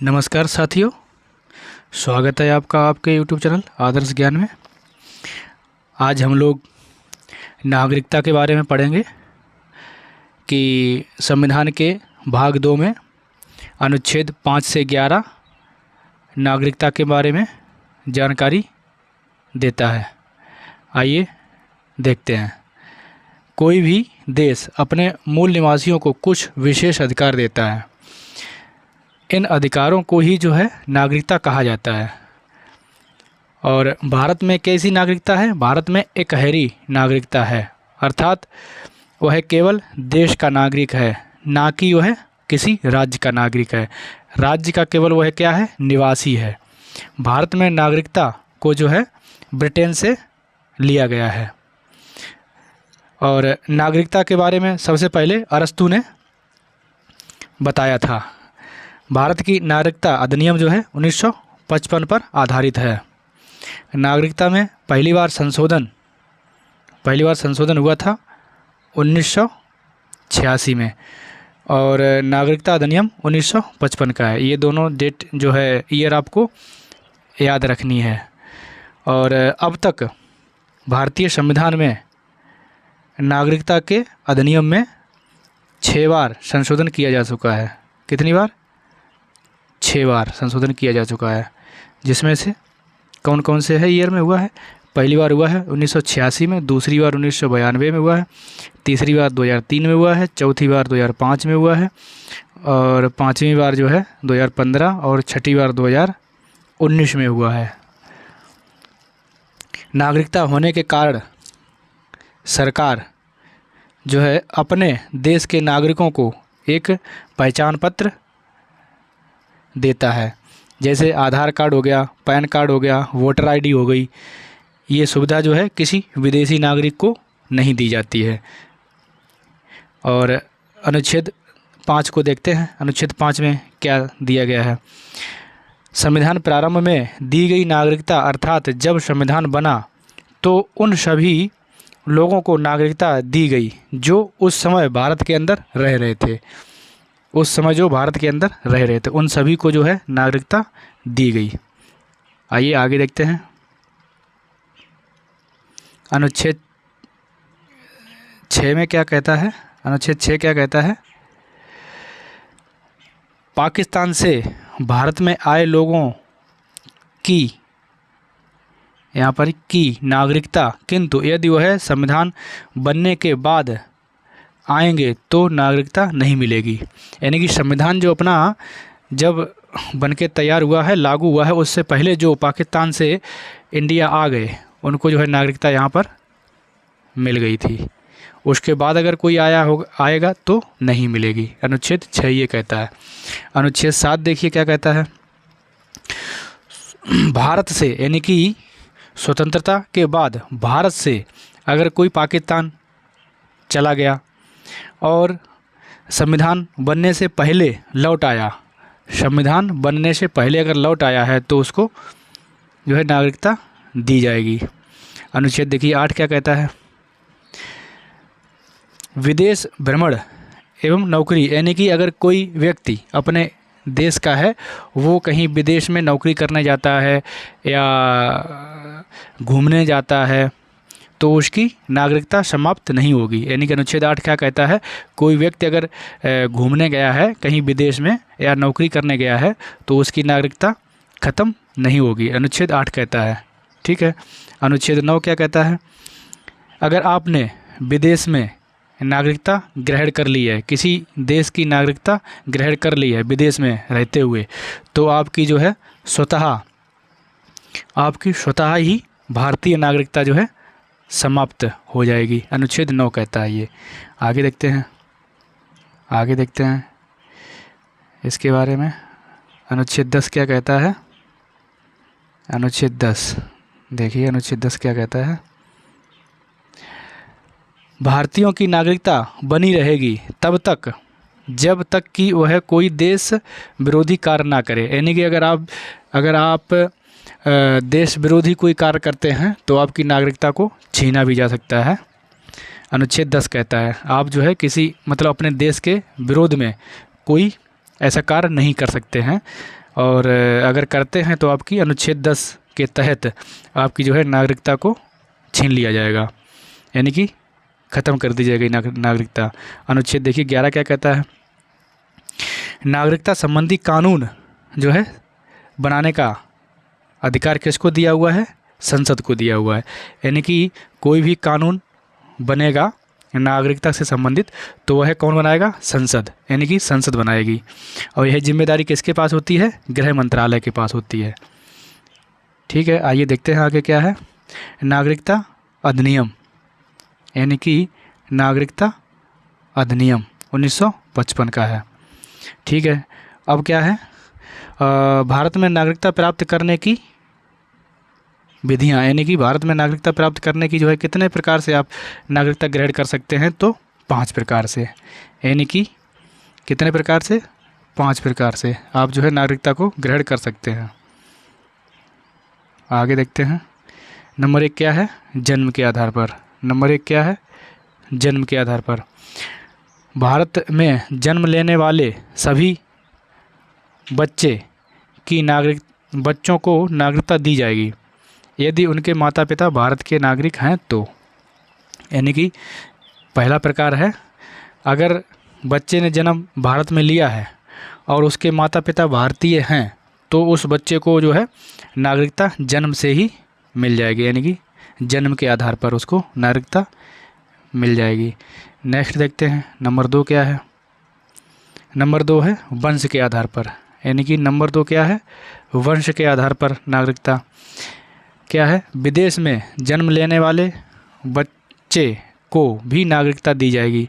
नमस्कार साथियों, स्वागत है आपका आपके YouTube चैनल आदर्श ज्ञान में। आज हम लोग नागरिकता के बारे में पढ़ेंगे कि संविधान के भाग 2 में अनुच्छेद 5 से 11 नागरिकता के बारे में जानकारी देता है। आइए देखते हैं। कोई भी देश अपने मूल निवासियों को कुछ विशेष अधिकार देता है। इन अधिकारों को ही जो है नागरिकता कहा जाता है। और भारत में कैसी नागरिकता है? भारत में एकहरी नागरिकता है, अर्थात वह केवल देश का नागरिक है, ना कि वह किसी राज्य का नागरिक है। राज्य का केवल वह क्या है? निवासी है। भारत में नागरिकता को जो है ब्रिटेन से लिया गया है। और नागरिकता के बारे में सबसे पहले अरस्तू ने बताया था। भारत की नागरिकता अधिनियम जो है 1955 पर आधारित है। नागरिकता में पहली बार संशोधन हुआ था 1986 में, और नागरिकता अधिनियम 1955 का है। ये दोनों डेट जो है ईयर आपको याद रखनी है। और अब तक भारतीय संविधान में नागरिकता के अधिनियम में 6 बार संशोधन किया जा चुका है। कितनी बार? 6 बार संशोधन किया जा चुका है। जिसमें से कौन कौन से है ईयर में हुआ है? पहली बार हुआ है 1986 में, दूसरी बार 1992 में हुआ है, तीसरी बार 2003 में हुआ है, चौथी बार 2005 में हुआ है, और पाँचवीं बार जो है 2015, और छठी बार 2019 में हुआ है। नागरिकता होने के कारण सरकार जो है अपने देश के नागरिकों को एक पहचान पत्र देता है। जैसे आधार कार्ड हो गया, पैन कार्ड हो गया, वोटर आईडी हो गई। ये सुविधा जो है किसी विदेशी नागरिक को नहीं दी जाती है। और अनुच्छेद 5 को देखते हैं। अनुच्छेद 5 में क्या दिया गया है? संविधान प्रारंभ में दी गई नागरिकता, अर्थात जब संविधान बना तो उन सभी लोगों को नागरिकता दी गई जो उस समय भारत के अंदर रह रहे थे। उन सभी को जो है नागरिकता दी गई। आइए आगे देखते हैं। अनुच्छेद 6 में क्या कहता है? अनुच्छेद 6 क्या कहता है? पाकिस्तान से भारत में आए लोगों की, यहाँ पर की नागरिकता, किंतु यदि वह संविधान बनने के बाद आएंगे तो नागरिकता नहीं मिलेगी। यानी कि संविधान जो अपना जब बनके तैयार हुआ है, लागू हुआ है, उससे पहले जो पाकिस्तान से इंडिया आ गए उनको जो है नागरिकता यहाँ पर मिल गई थी। उसके बाद अगर कोई आएगा तो नहीं मिलेगी। अनुच्छेद 6 ये कहता है। अनुच्छेद 7 देखिए क्या कहता है। भारत से, यानी कि स्वतंत्रता के बाद भारत से अगर कोई पाकिस्तान चला गया और संविधान बनने से पहले लौट आया, अगर लौट आया है तो उसको जो है नागरिकता दी जाएगी। अनुच्छेद देखिए 8 क्या कहता है। विदेश भ्रमण एवं नौकरी, यानी कि अगर कोई व्यक्ति अपने देश का है, वो कहीं विदेश में नौकरी करने जाता है या घूमने जाता है तो उसकी नागरिकता समाप्त नहीं होगी। यानी कि अनुच्छेद 8 क्या कहता है? कोई व्यक्ति अगर घूमने गया है कहीं विदेश में या नौकरी करने गया है तो उसकी नागरिकता ख़त्म नहीं होगी। अनुच्छेद 8 कहता है। ठीक है। अनुच्छेद 9 क्या कहता है? अगर आपने विदेश में नागरिकता ग्रहण कर ली है, किसी देश की नागरिकता ग्रहण कर ली है विदेश में रहते हुए, तो आपकी जो है स्वतः ही भारतीय नागरिकता जो है समाप्त हो जाएगी। अनुच्छेद 9 कहता है ये। आगे देखते हैं इसके बारे में। अनुच्छेद 10 क्या कहता है? अनुच्छेद 10 देखिए, अनुच्छेद 10 क्या कहता है? भारतीयों की नागरिकता बनी रहेगी तब तक जब तक कि वह कोई देश विरोधी कार्य ना करे। यानी कि अगर आप देश विरोधी कोई कार्य करते हैं तो आपकी नागरिकता को छीना भी जा सकता है। अनुच्छेद 10 कहता है आप जो है किसी अपने देश के विरोध में कोई ऐसा कार्य नहीं कर सकते हैं और अगर करते हैं तो आपकी अनुच्छेद 10 के तहत आपकी जो है नागरिकता को छीन लिया जाएगा, यानी कि ख़त्म कर दी जाएगी नागरिकता। अनुच्छेद देखिए 11 क्या कहता है, नागरिकता संबंधी कानून जो है बनाने का अधिकार किसको दिया हुआ है, संसद को दिया हुआ है। यानी कि कोई भी कानून बनेगा नागरिकता से संबंधित तो वह कौन बनाएगा, संसद, यानी कि संसद बनाएगी। और यह जिम्मेदारी किसके पास होती है, गृह मंत्रालय के पास होती है। ठीक है, आइए देखते हैं आगे क्या है। नागरिकता अधिनियम, यानी कि नागरिकता अधिनियम 1955 का है। ठीक है, अब क्या है, भारत में नागरिकता प्राप्त करने की विधियाँ, यानी कि भारत में नागरिकता प्राप्त करने की जो है कितने प्रकार से आप नागरिकता ग्रहण कर सकते हैं, तो 5 प्रकार से, यानी कि कितने प्रकार से, 5 प्रकार से आप जो है नागरिकता को ग्रहण कर सकते हैं। आगे देखते हैं। नंबर 1 क्या है, जन्म के आधार पर। नंबर 1 क्या है, जन्म के आधार पर। भारत में जन्म लेने वाले सभी बच्चों को नागरिकता दी जाएगी यदि उनके माता पिता भारत के नागरिक हैं तो। यानी कि पहला प्रकार है, अगर बच्चे ने जन्म भारत में लिया है और उसके माता पिता भारतीय हैं तो उस बच्चे को जो है नागरिकता जन्म से ही मिल जाएगी, यानी कि जन्म के आधार पर उसको नागरिकता मिल जाएगी। नेक्स्ट देखते हैं, नंबर 2 क्या है। नंबर 2 है वंश के आधार पर, यानी कि नंबर 2 क्या है, वंश के आधार पर नागरिकता। क्या है, विदेश में जन्म लेने वाले बच्चे को भी नागरिकता दी जाएगी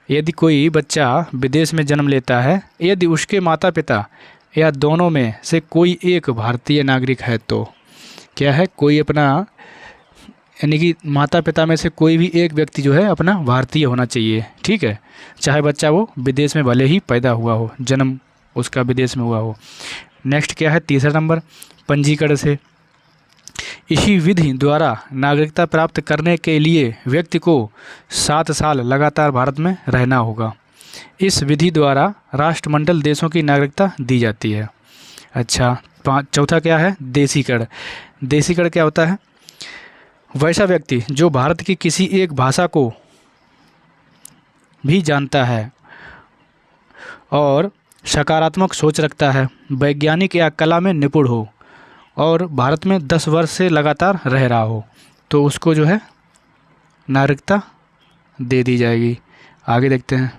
यदि कोई बच्चा विदेश में जन्म लेता है, यदि उसके माता पिता या दोनों में से कोई एक भारतीय नागरिक है तो। क्या है, कोई अपना, यानी कि माता पिता में से कोई भी एक व्यक्ति जो है अपना भारतीय होना चाहिए। ठीक है, चाहे बच्चा वो विदेश में भले ही पैदा हुआ हो, जन्म उसका विदेश में हुआ हो। नेक्स्ट क्या है, तीसरा नंबर, पंजीकरण से। इसी विधि द्वारा नागरिकता प्राप्त करने के लिए व्यक्ति को 7 साल लगातार भारत में रहना होगा। इस विधि द्वारा राष्ट्रमंडल देशों की नागरिकता दी जाती है। अच्छा, चौथा क्या है, देशीकरण। देशीकरण क्या होता है, वैसा व्यक्ति जो भारत की किसी एक भाषा को भी जानता है और सकारात्मक सोच रखता है, वैज्ञानिक या कला में निपुण हो और भारत में 10 वर्ष से लगातार रह रहा हो तो उसको जो है नागरिकता दे दी जाएगी। आगे देखते हैं,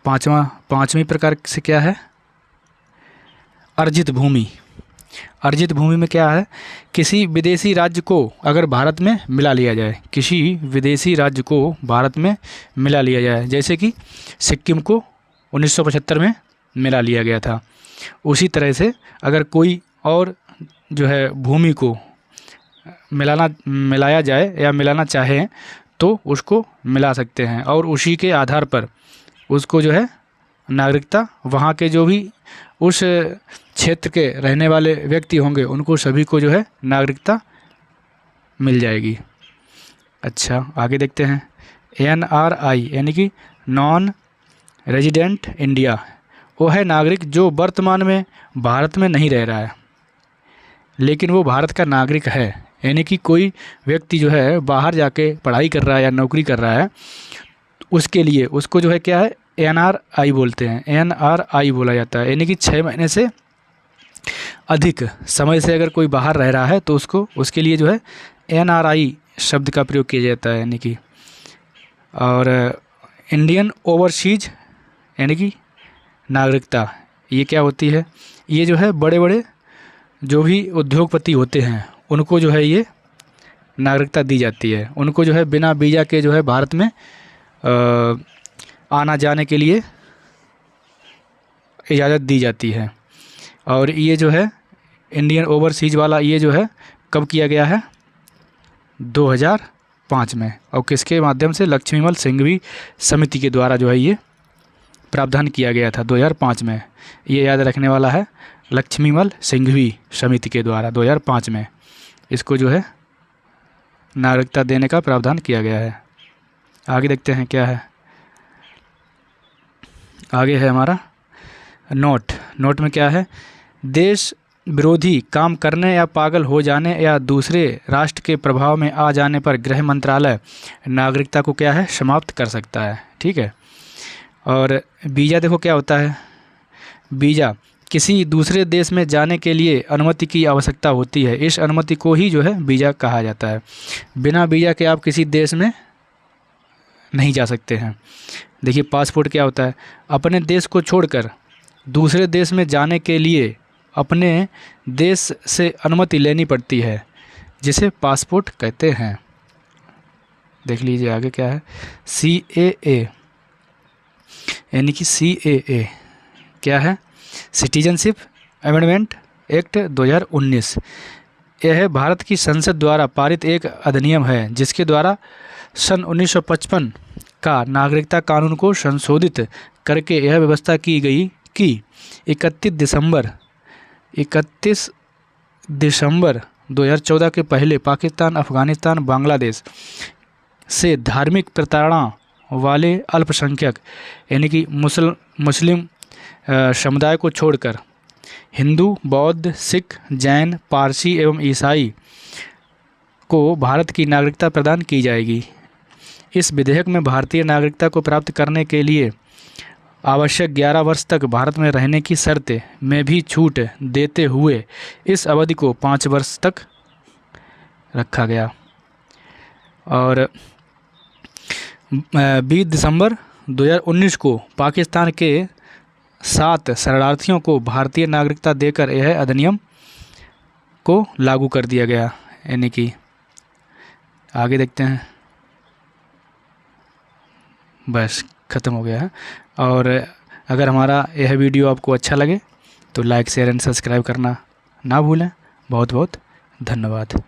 पांचवी प्रकार से क्या है, अर्जित भूमि। अर्जित भूमि में क्या है, किसी विदेशी राज्य को अगर भारत में मिला लिया जाए, किसी विदेशी राज्य को भारत में मिला लिया जाए, जैसे कि सिक्किम को 1975 में मिला लिया गया था, उसी तरह से अगर कोई और जो है भूमि को मिलाया जाए या मिलाना चाहें तो उसको मिला सकते हैं और उसी के आधार पर उसको जो है नागरिकता, वहाँ के जो भी उस क्षेत्र के रहने वाले व्यक्ति होंगे उनको सभी को जो है नागरिकता मिल जाएगी। अच्छा, आगे देखते हैं, NRI यानी कि नॉन रेजिडेंट इंडिया, वो है नागरिक जो वर्तमान में भारत में नहीं रह रहा है लेकिन वो भारत का नागरिक है। यानी कि कोई व्यक्ति जो है बाहर जाके पढ़ाई कर रहा है या नौकरी कर रहा है, उसके लिए उसको जो है क्या है, NRI बोलते हैं, NRI बोला जाता है। यानी कि 6 महीने से अधिक समय से अगर कोई बाहर रह रहा है तो उसको, उसके लिए जो है NRI शब्द का प्रयोग किया जाता है। यानी कि और इंडियन ओवरसीज यानी कि नागरिकता, ये क्या होती है, ये जो है बड़े बड़े जो भी उद्योगपति होते हैं उनको जो है ये नागरिकता दी जाती है। उनको जो है बिना वीज़ा के जो है भारत में आना जाने के लिए इजाज़त दी जाती है। और ये जो है इंडियन ओवरसीज वाला ये जो है कब किया गया है, 2005 में, और किसके माध्यम से, लक्ष्मीमल सिंघवी समिति के द्वारा जो है ये प्रावधान किया गया था 2005 में। ये याद रखने वाला है, लक्ष्मीमल सिंघवी समिति के द्वारा 2005 में इसको जो है नागरिकता देने का प्रावधान किया गया है। आगे देखते हैं क्या है, आगे है हमारा नोट में क्या है, देश विरोधी काम करने या पागल हो जाने या दूसरे राष्ट्र के प्रभाव में आ जाने पर गृह मंत्रालय नागरिकता को क्या है, समाप्त कर सकता है। ठीक है। और वीज़ा देखो क्या होता है, वीज़ा किसी दूसरे देश में जाने के लिए अनुमति की आवश्यकता होती है। इस अनुमति को ही जो है वीज़ा कहा जाता है। बिना वीज़ा के आप किसी देश में नहीं जा सकते हैं। देखिए पासपोर्ट क्या होता है, अपने देश को छोड़कर दूसरे देश में जाने के लिए अपने देश से अनुमति लेनी पड़ती है, जिसे पासपोर्ट कहते हैं। देख लीजिए आगे क्या है, CAA, यानी कि CAA क्या है, सिटीजनशिप अमेंडमेंट एक्ट 2019। यह है भारत की संसद द्वारा पारित एक अधिनियम है, जिसके द्वारा सन 1955 का नागरिकता कानून को संशोधित करके यह व्यवस्था की गई कि 31 दिसंबर 2014 के पहले पाकिस्तान, अफ़गानिस्तान, बांग्लादेश से धार्मिक प्रताड़ना वाले अल्पसंख्यक यानी कि मुस्लिम समुदाय को छोड़कर हिंदू, बौद्ध, सिख, जैन, पारसी एवं ईसाई को भारत की नागरिकता प्रदान की जाएगी। इस विधेयक में भारतीय नागरिकता को प्राप्त करने के लिए आवश्यक 11 वर्ष तक भारत में रहने की शर्त में भी छूट देते हुए इस अवधि को 5 वर्ष तक रखा गया। और 20 दिसंबर 2019 को पाकिस्तान के 7 शरणार्थियों को भारतीय नागरिकता देकर यह अधिनियम को लागू कर दिया गया। यानी कि आगे देखते हैं, बस ख़त्म हो गया है। और अगर हमारा यह वीडियो आपको अच्छा लगे तो लाइक, शेयर एंड सब्सक्राइब करना ना भूलें। बहुत बहुत धन्यवाद।